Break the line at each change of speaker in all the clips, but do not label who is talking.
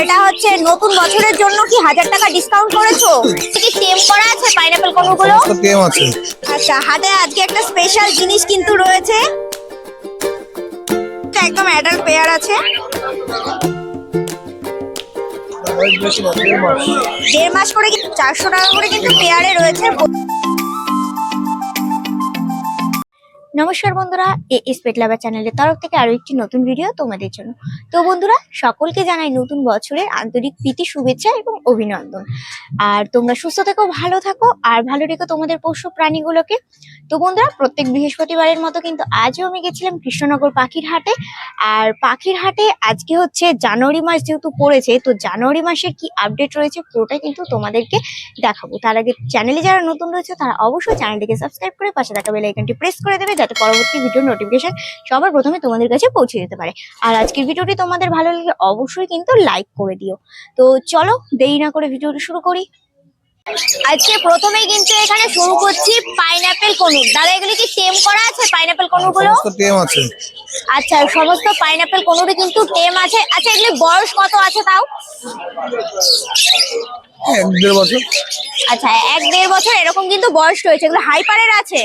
এটা হচ্ছে নতুন বছরের জন্য কি 1000 টাকা ডিসকাউন্ট করেছো? কি টেম করা আছে পাইনাপেল কোনগুলো?
টেম আছে।
আচ্ছা, হাতে আজকে একটা স্পেশাল জিনিস কিন্তু রয়েছে, একদম অ্যাডাল্ট পেয়ার আছে। 1.5 মাস করে 400 টাকা করে কিন্তু পেয়ারে রয়েছে। নমস্কার বন্ধুরা, এএস পেট লাভার চ্যানেলের তরফ থেকে আরো একটি নতুন ভিডিও তোমাদের জন্য। তো বন্ধুরা, সকলকে জানাই নতুন বছরের আন্তরিক প্রীতি, শুভেচ্ছা এবং অভিনন্দন। আর তোমরা সুস্থ থেকো, ভালো থাকো আর ভালো রেখো তোমাদের পোষ্য প্রাণীগুলোকে। তো বন্ধুরা, প্রত্যেক বৃহস্পতিবারের মতো কিন্তু আজও আমি গেছিলাম কৃষ্ণনগর পাখির হাটে। আর পাখির হাটে আজকে হচ্ছে জানুয়ারি মাস যেহেতু পড়েছে, তো জানুয়ারি মাসের কি আপডেট রয়েছে পুরোটাই কিন্তু তোমাদেরকে দেখাবো। তার আগে চ্যানেলে যারা নতুন রয়েছে তারা অবশ্যই চ্যানেলটিকে সাবস্ক্রাইব করে পাশে থাকা বেল আইকনটি প্রেস করে দেবে, যাতে পরবর্তী ভিডিওর নোটিফিকেশন সবার প্রথমে তোমাদের কাছে পৌঁছে যেতে পারে। আর আজকের ভিডিওটি তোমাদের ভালো লাগলে অবশ্যই কিন্তু লাইক করে দিও। তো চলো দেরি না করে ভিডিওটি শুরু করি। আজকে প্রথমেই কিন্তু এখানে শুরু করছি পাইনাপেল কনুর। দাদা, এগুলি কি টেম করা আছে পাইনাপেল কনুরগুলো?
টেম আছে।
আচ্ছা, সমস্ত পাইনাপেল কনুরে কিন্তু টেম আছে। আচ্ছা, এগুলি বয়স কত আছে তাও?
1-1.5 বছর।
আচ্ছা, 1-1.5 বছর এরকম কিন্তু বয়স রয়েছে। এগুলো হাইপারের আছে,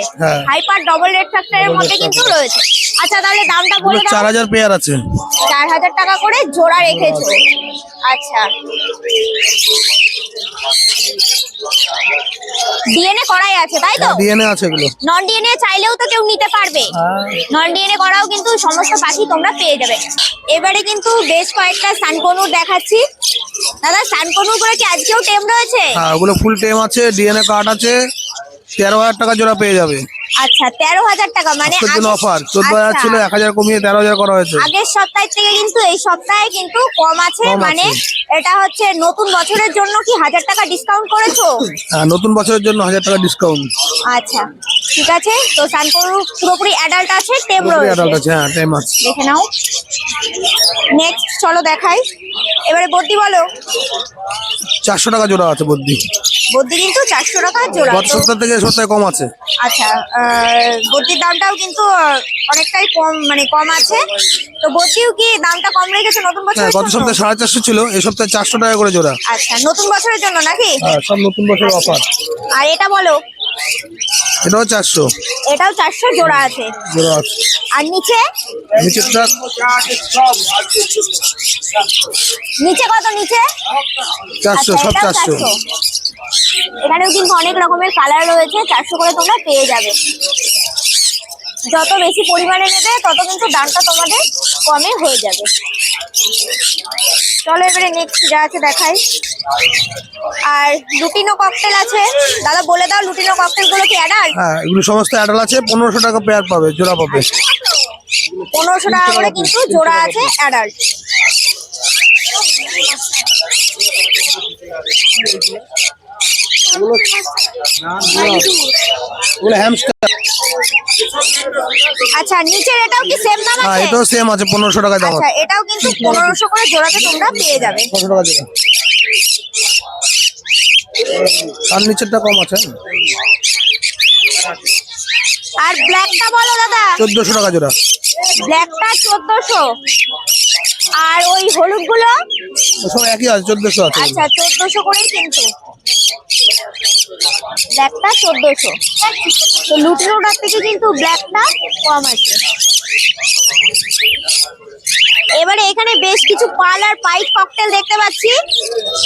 হাইপার ডবল রেড ফ্যাক্টরের মধ্যে কিন্তু রয়েছে। আচ্ছা, তাহলে দামটা বলে দাও।
4000 পেয়ার আছে।
4000 টাকা করে জোড়া রেখেছো। আচ্ছা, ডিএনএ করাই আছে তাই তো?
ডিএনএ আছে এগুলো।
নন ডিএনএ চাইলেও তো কেউ নিতে পারবে। নন ডিএনএ করাও কিন্তু সমস্ত পাখি তোমরা পেয়ে যাবে। এবারে কিন্তু বেশ কয়েকটা সানকনুর দেখাচ্ছি। দাদা, সানকনুর গুলো কি আজকেও টেম রয়েছে?
হ্যাঁ, ওগুলো ফুল টেম আছে, ডিএনএ কার্ড আছে। 13000 টাকা জোড়া পেয়ে যাবে।
আচ্ছা, 13000 টাকা মানে
অফার। 14000 ছিল, 1000 কমিয়ে 13000 করা হয়েছে।
আগের সপ্তাহ থেকে কিন্তু এই সপ্তাহে কিন্তু কম আছে। মানে এটা হচ্ছে নতুন বছরের জন্য কি 1000 টাকা ডিসকাউন্ট করেছো?
হ্যাঁ, নতুন বছরের জন্য 1000 টাকা ডিসকাউন্ট।
আচ্ছা, ঠিক আছে। তো সানকনুর পুরোপুরি অ্যাডাল্ট আছে, টেম রয়েছে।
অ্যাডাল্ট আছে, হ্যাঁ টেম আছে।
দেখে নাও। নেক্সট চলো দেখাই। এবারে বদ্দি বলো।
400 টাকা জোড়া আছে বদ্দি।
বদ্দি কিন্তু 400 টাকা জোড়া।
গত সপ্তাহ থেকে সপ্তাহে কম আছে।
আচ্ছা, বদ্দির দামটাও কিন্তু অনেকটাই কম, মানে কম আছে। তো বদ্দিও কি দামটা কম রেখেছে নতুন বছরের জন্য?
গত সপ্তাহে 450 ছিল, এই সপ্তাহে 400 টাকা করে জোড়া।
আচ্ছা, নতুন বছরের জন্য নাকি?
হ্যাঁ, সব নতুন বছরের অফার।
আর এটা বলো।
এটাও 400।
এটাও 400 জোড়া আছে।
জোড়া আছে।
আর নিচে?
নিচেরটা
নিচে কত? নিচে
400, সব 400।
এখানেও কিন্তু অনেক রকমের কালার রয়েছে। 400 করে তোমরা পেয়ে যাবে। যত বেশি পরিমাণে নেবে তত কিন্তু দামটা তোমাদের কমে হয়ে যাবে। চলো এবারে নেক্সট যা আছে দেখাই। আর লুটিনো ককটেল আছে। দাদা বলে দাও, লুটিনো ককটেল গুলো কি অ্যাডাল্ট?
হ্যাঁ, এগুলো সমস্ত অ্যাডাল্ট আছে। 1500 টাকা পেয়ার পাবে, জোড়া পাবে।
1500 টাকা করে কিন্তু জোড়া আছে অ্যাডাল্ট। আচ্ছা, নিচের এটাও কি সেম দাম আছে?
হ্যাঁ, এটাও সেম আছে, 1500 টাকা দাম।
আচ্ছা, এটাও কিন্তু 1500 করে জোড়াতে তোমরা পেয়ে যাবে।
1500 টাকা জোড়া। আর নিচেরটা কম আছে।
আর ব্ল্যাকটা বলো দাদা।
1400 টাকা জোড়া।
ব্ল্যাকটা 1400। আর ওই হলুদ গুলো
সব একই আছে, 1400 আছে।
আচ্ছা, 1400 করেই কিন্তু। ব্ল্যাকটা 1400। তো লুটিনোটার থেকে কিন্তু ব্ল্যাকটা কম আছে। এবারে এখানে বেশ কিছু পাল আর পাইপ ককটেল দেখতে পাচ্ছি।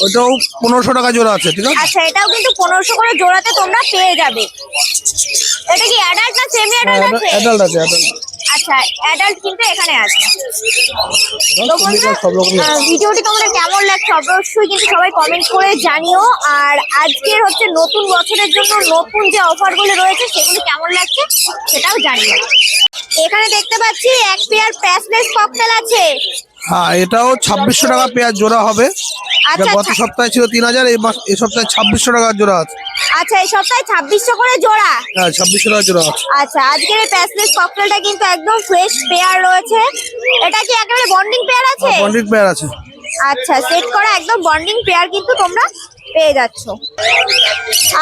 ওটাও 1500 টাকা জোড়া আছে, ঠিক আছে?
আচ্ছা, এটাও কিন্তু 1500 করে জোড়াতে তোমরা পেয়ে যাবে। এটা কি অ্যাডাল্ট না সেমি অ্যাডাল্ট আছে?
অ্যাডাল্ট আছে, অ্যাডাল্ট।
আচ্ছা, অ্যাডাল্ট কিন্তু এখানে আছে।
সব রকম।
ভিডিওটি তোমাদের কেমন লাগছে অবশ্যই কিন্তু সবাই কমেন্ট করে জানিও। আর আজকের হচ্ছে নতুন বছরের জন্য নতুন যে অফার গুলো রয়েছে সেগুলো কেমন লাগছে সেটাও জানিও। এখানে দেখতে পাচ্ছি এক পেয়ার প্যাসলেস ককটেল আছে।
হ্যাঁ, এটাও 2600 টাকা পেয়ার জোড়া হবে।
আচ্ছা,
গত সপ্তাহে ছিল 3000, এই সপ্তাহে 2600 টাকা জোড়া আছে।
আচ্ছা, এই সপ্তাহে 2600 করে জোড়া।
হ্যাঁ, 2600 টাকা জোড়া আছে।
আচ্ছা, আজকের এই প্যাসলেস ককটেলটা কিন্তু একদম ফ্রেশ পেয়ার রয়েছে। এটা কি একেবারে বন্ডিং পেয়ার আছে?
বন্ডিং পেয়ার আছে।
আচ্ছা, সেট করা একদম বন্ডিং পেয়ার কিন্তু তোমরা পেয়ে যাচ্ছ।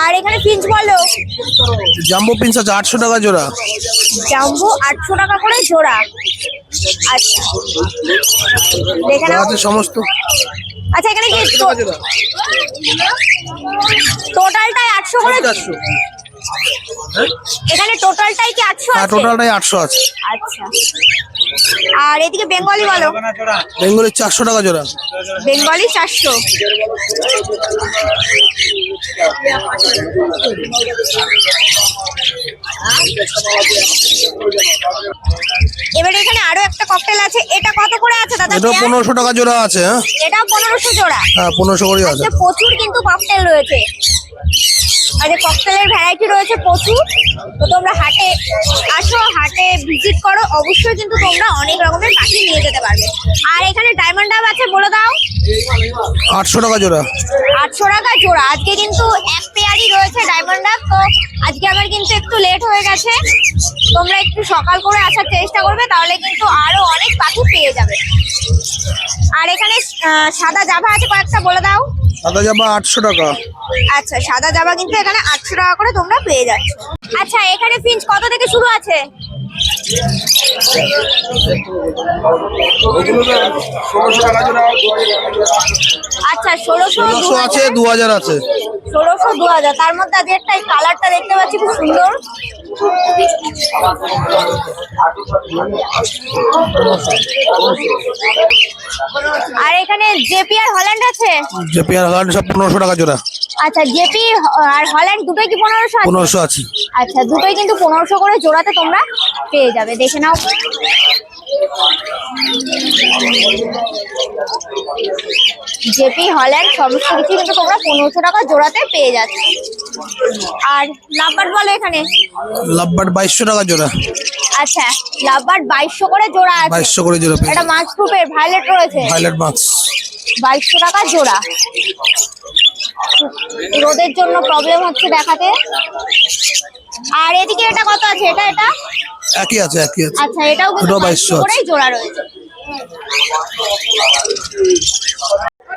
আর এখানে ফিঞ্চ বলো।
জাম্বো পিন্স আছে 800 টাকা জোড়া।
জাম্বো 800 টাকা করে জোড়া। আচ্ছা, দেখে নাও।
আছে সমস্ত।
আচ্ছা এখানে কি
800 টাকা জোড়া।
টোটালটাই 800 করে?
400।
এখানে টোটালটাই কি 800
হ্যাঁ
আছে?
টোটালটাই 800 আছে।
আচ্ছা। আর এদিকে বেঙ্গলি বলো।
বেঙ্গলি 400 টাকা জোড়া।
বেঙ্গলি 400। এবারে এখানে আরো একটা ককটেল আছে, এটা কত করে আছে দাদা?
এটা 1500 টাকা জোড়া আছে। হ্যাঁ
এটা 1500 জোড়া।
হ্যাঁ 1500 করে আছে।
আচ্ছা প্রচুর কিন্তু ককটেল রয়েছে, আর এই ককটেলের ভ্যারাইটি রয়েছে প্রচুর। তো তোমরা হাটে আসো, হাটে ভিজিট করো, অবশ্যই কিন্তু তোমরা অনেক রকমের পাখি নিয়ে যেতে পারবে। আর এখানে ডায়মন্ড ডাব আছে, বলে দাও।
800 টাকা জোড়া।
800 টাকা জোড়া। আজকে কিন্তু এক পেয়ারই রয়েছে ডায়মন্ড ডাব, তো আজকে আমার কিন্তু একটু লেট হয়ে গেছে। তোমরা একটু সকাল করে আসার চেষ্টা করবে, তাহলে কিন্তু আরো অনেক পাখি পেয়ে যাবে। আর এখানে সাদা জাভা আছে কয়েকটা, বলে দাও।
সাদা জামা 800 টাকা।
আচ্ছা সাদা জামা কিন্তু এখানে 800 টাকা করে তোমরা পেয়ে যাচ্ছ। আচ্ছা এখানে ফিঞ্চ কত থেকে শুরু আছে? আচ্ছা 1600
1600 আছে, 2000 আছে।
1600 2000। তার মধ্যে আজ একটা কালারটা দেখতে পাচ্ছি খুব সুন্দর। আর এখানে জেপি আর হল্যান্ড আছে।
জেপি আর হল্যান্ড সব 1500 টাকা জোড়া।
আচ্ছা জেপি আর হল্যান্ড দুটোই কি 1500 আছে?
1500 আছে।
আচ্ছা দুটোই কিন্তু 1500 করে জোড়াতে তোমরা পেয়ে যাবে, দেখে নাও। জেপি হল্যান্ড সমস্ত কিছু কিন্তু তোমরা 1500 টাকা জোড়াতে পেয়ে যাচ্ছে। আর লাভবার্ড বলো এখানে।
লাভবার্ড 2200 টাকা জোড়া।
আচ্ছা লাভবার্ড 2200 করে জোড়া আছে।
2200 করে জোড়া পেয়ে
এটা মাছ গ্রুপের ভায়োলেট রয়েছে,
ভায়োলেট মাক্স
2200 টাকা জোড়া। রোদের জন্য প্রবলেম হচ্ছে দেখাতে। আর এদিকে এটা কত আছে? এটা
একই আছে, একই আছে।
আচ্ছা এটাও কিন্তু
দুটো
2200
2200
করেই জোড়া রয়েছে।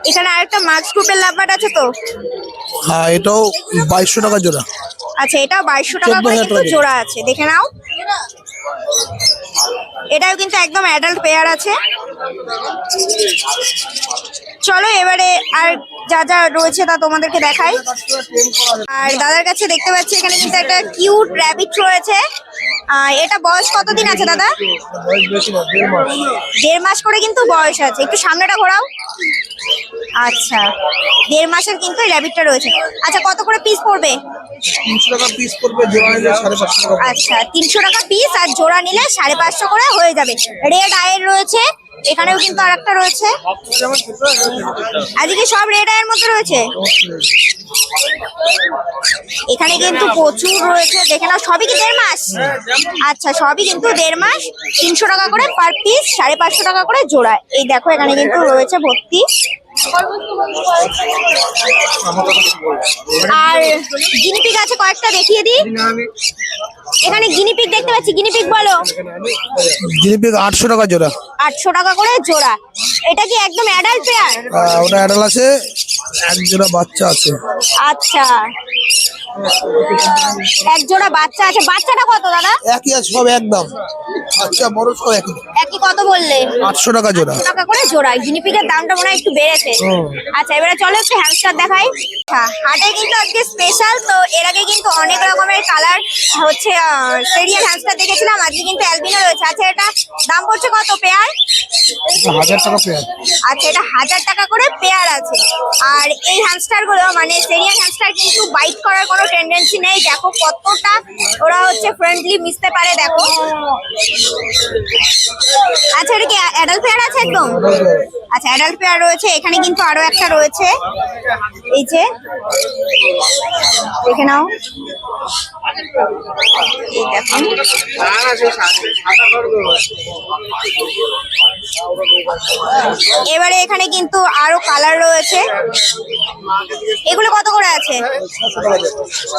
এখানে আরেকটা মাক্স গ্রুপের লাভবার্ড আছে তো।
হ্যাঁ এটাও 2200 টাকা জোড়া।
আচ্ছা এটাও 2200 টাকা করে
14,000
কিন্তু
টাকা
জোড়া আছে, দেখে নাও। এটাও কিন্তু একদম অ্যাডাল্ট পেয়ার আছে। চলো এবারে আর যা যা রয়েছে তা তোমাদেরকে দেখাই। আর দাদার কাছে দেখতে পাচ্ছি এখানে কিন্তু একটা কিউট র‍্যাবিট রয়েছে। এটা বয়স কতদিন আছে দাদা?
বয়স বেশি না, 1.5 মাস।
1.5 মাস করে কিন্তু বয়স আছে। একটু সামনেটা ঘোরাও। আচ্ছা 1.5 মাসের কিন্তু এই র‍্যাবিটটা রয়েছে। আচ্ছা কত করে পিস পড়বে?
300 টাকা পিস পড়বে, জোড়া নিলে 550 টাকা।
আচ্ছা 300 টাকা পিস, আর জোড়া নিলে 550 করে হয়ে যাবে। রেড আয়ের রয়েছে, এখানেও কিন্তু আরেকটা রয়েছে। আজকে সব রেড আয়ের মধ্যে রয়েছে। এখানে কিন্তু প্রচুর রয়েছে, দেখে নাও। সবই কি 1.5 মাস? আচ্ছা সবই কিন্তু 1.5 মাস। 300 টাকা করে পার পিস, 550 টাকা করে জোড়া। এই দেখো এখানে কিন্তু রয়েছে ভর্তি। আর গিনিপিগ আছে কয়েকটা, দেখিয়ে দিই। এখানে গিনিপিগ দেখতে পাচ্ছি, গিনিপিগ বলো।
জিনিপিক 800 টাকা জোড়া।
800 টাকা করে জোড়া। এটা কি একদম অ্যাডাল্ট পেয়ার?
ওটা অ্যাডাল আছে, এক জোড়া বাচ্চা আছে।
আচ্ছা এক জোড়া বাচ্চা আছে। বাচ্চাটা কত দাদা?
একই আছে সব একদম, বাচ্চা বড় সব একই।
একই কত বললে?
800 টাকা জোড়া।
800 টাকা করে জোড়া। গিনিপিগের দামটা মনে হয় একটু বেড়েছে। আচ্ছা এবারে চলো একটু হ্যামস্টার দেখাই। হাটে কিন্তু আজকে স্পেশাল, তো এর আগে কিন্তু অনেক রকমের কালার হচ্ছে সেরিয়াল হ্যামস্টার দেখেছিলাম, আজকে কিন্তু অ্যালবিনো রয়েছে। আচ্ছা এটা দাম পড়ছে কত পেয়ার?
1000 টাকা পেয়ার।
আচ্ছা এটা 1000 টাকা করে পেয়ার আছে। আর এই হ্যামস্টার গুলো মানে সেরিয়াল হ্যামস্টার কিন্তু বাইট করার কোনো টেন্ডেন্সি নেই। দেখো কতটা ওরা হচ্ছে ফ্রেন্ডলি মিশতে পারে, দেখো। আচ্ছা এটা কি অ্যাডাল্ট পেয়ার আছে একদম? আচ্ছা অ্যাডাল্ট পেয়ার রয়েছে। এখানে কিন্তু আরো একটা রয়েছে, এই যে দেখে নাও। এই দেখো এবারে এখানে কিন্তু আরো কালার রয়েছে। এগুলো কত করে আছে?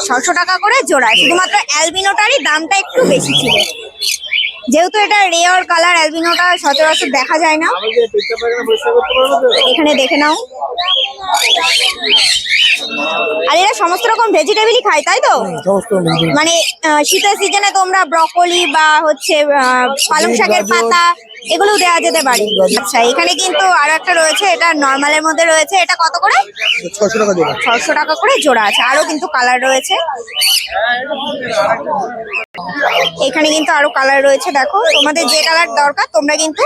600 টাকা করে জোড়া। শুধুমাত্র অ্যালবিনোটারই দামটা একটু বেশি ছিল, যেহেতু এটা রেয়ার কালার। অ্যালবিনোটা সচরাচর দেখা যায় না। এখানে দেখে নাও। আর এরা সমস্ত রকম ভেজিটেবলই খায়, তাই তো? মানে শীতের সিজনে তোমরা ব্রকলি বা হচ্ছে পালং শাকের পাতা এগুলো দেওয়া যেতে পারে। আচ্ছা, এখানে কিন্তু আরো একটা রয়েছে, এটা নর্মালের মধ্যে রয়েছে, এটা কত করে?
600 টাকা জোড়া।
600 টাকা করে জোড়া আছে। আরো কিন্তু কালার রয়েছে, এখানে কিন্তু আরো কালার রয়েছে। দেখো, তোমাদের যে কালার দরকার তোমরা কিন্তু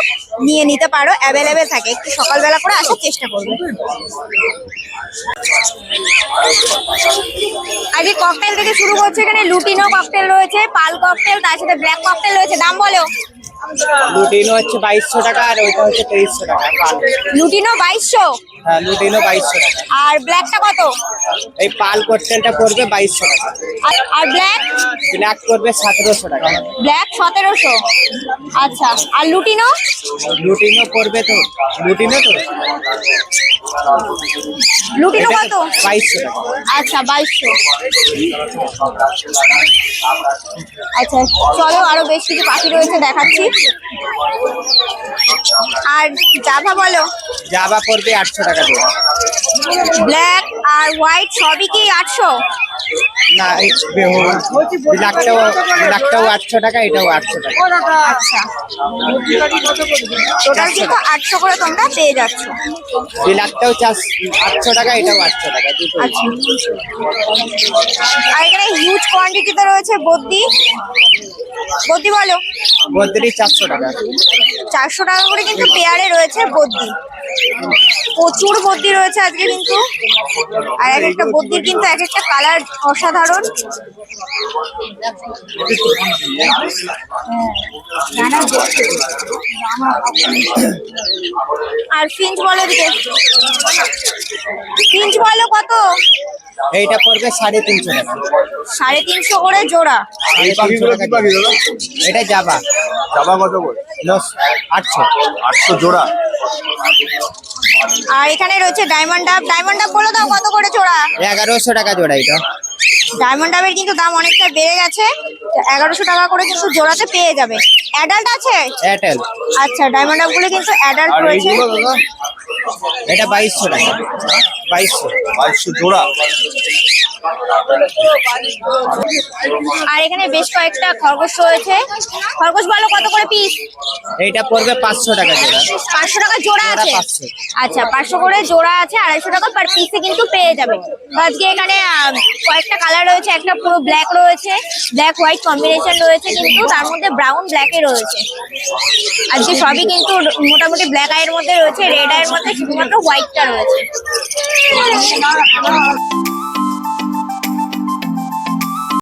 নিয়ে নিতে পারো, অ্যাভেলেবেল থাকে। একটু সকালবেলা করে আসার চেষ্টা করবে। আজকে ককটেল থেকে শুরু করছে, এখানে লুটিনো ককটেল রয়েছে, পাল ককটেল, তার সাথে ব্ল্যাক ককটেল রয়েছে। দাম বলো।
লুটিনো হচ্ছে 2200 টাকা আর ওইটা হচ্ছে 2300 টাকা পাল।
লুটিনো 2200,
হ্যাঁ লুটিনো 2200 টাকা।
আর ব্ল্যাকটা কত?
এই পাল কোটেলটা পড়বে 2200 টাকা।
আর ব্ল্যাক?
ব্ল্যাক পড়বে 1700 টাকা।
ব্ল্যাক 1700। আচ্ছা, আর লুটিনো?
লুটিনো পড়বে তো, লুটিনো তো
লুটিনো কত?
2200 টাকা।
আচ্ছা, 2200। আচ্ছা, চলো আরো বেশ কিছু পাখি রয়েছে দেখাচ্ছি। আর জাভা বলো।
জাভা পড়বে 800 টাকা জোড়া।
ব্ল্যাক আর হোয়াইট সবই কি 800?
না এই ব্ল্যাকটাও 800 টাকা, এটাও 800 টাকা।
আচ্ছা, টোটাল কিন্তু 800 করে তোমরা পেয়ে যাচ্ছ।
ব্ল্যাকটাও 800 টাকা, এটাও 800 টাকা দুটো।
আচ্ছা, আর এখানে হিউজ কোয়ান্টিটিতে রয়েছে বদ্দি। বদ্দি বলো।
বদ্রি 400 টাকা।
400 টাকা করে কিন্তু পেয়ারে রয়েছে বদ্দি। প্রচুর বদ্দি রয়েছে আজকে কিন্তু, আর এক একটা বদ্দির কিন্তু এক একটা কালার অসাধারণ। আর ফিঞ্চ বলো দিকে, ফিঞ্চ বলো কত?
এইটা পড়বে 350 টাকা।
350 করে জোড়া।
350 টাকা জোড়া। এটা জাভা।
জামা কত করে?
800।
800 জোড়া।
আর এখানে রয়েছে ডায়মন্ড ডাব। ডায়মন্ড ডাব বলো দাও কত করে জোড়া?
1100 টাকা জোড়া এটা।
ডায়মন্ড ডাবের কিন্তু দাম অনেকটা বেড়ে গেছে, 1100 টাকা করে কিন্তু জোড়াতে পেয়ে যাবে। অ্যাডাল্ট আছে?
এয়ারটেল।
আচ্ছা, ডায়মন্ড ডাবগুলো কিন্তু অ্যাডাল্ট
আর
রয়েছে।
এইগুলো দাদা?
এটা 2200 টাকা। 2200।
2200 জোড়া।
আর এখানে বেশ কয়েকটা খরগোশ রয়েছে। খরগোশ বলো কত করে পিস?
এইটা পড়বে 500 টাকা জোড়া।
500 টাকা জোড়া আছে?
500।
আচ্ছা, 500 করে জোড়া আছে, 250 টাকা পার পিসে কিন্তু পেয়ে যাবে। তো আজকে এখানে কয়েকটা কালার রয়েছে, একটা পুরো ব্ল্যাক রয়েছে, ব্ল্যাক হোয়াইট কম্বিনেশন রয়েছে, কিন্তু তার মধ্যে ব্রাউন ব্ল্যাকে রয়েছে। আজকে সবই কিন্তু মোটামুটি ব্ল্যাক আইয়ের মধ্যে রয়েছে, রেড আইয়ের মধ্যে শুধুমাত্র হোয়াইটটা রয়েছে।